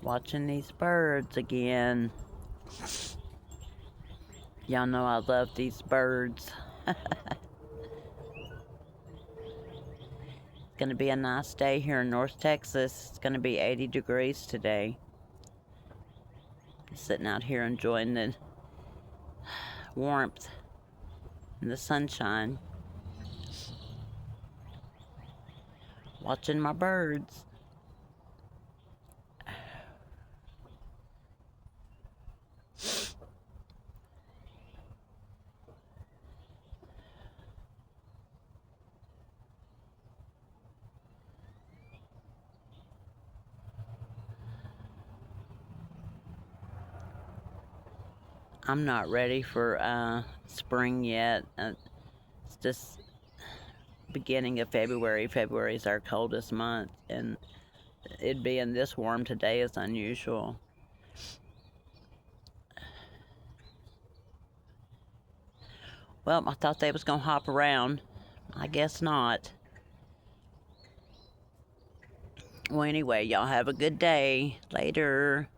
Watching these birds again. Y'all know I love these birds. It's gonna be a nice day here in North Texas. It's gonna be 80 degrees today. Sitting out here enjoying the warmth and the sunshine. Watching my birds. I'm not ready for spring yet. It's just beginning of February. February is our coldest month, and it being this warm today is unusual. Well, I thought they was gonna hop around. I guess not. Well, anyway, y'all have a good day. Later.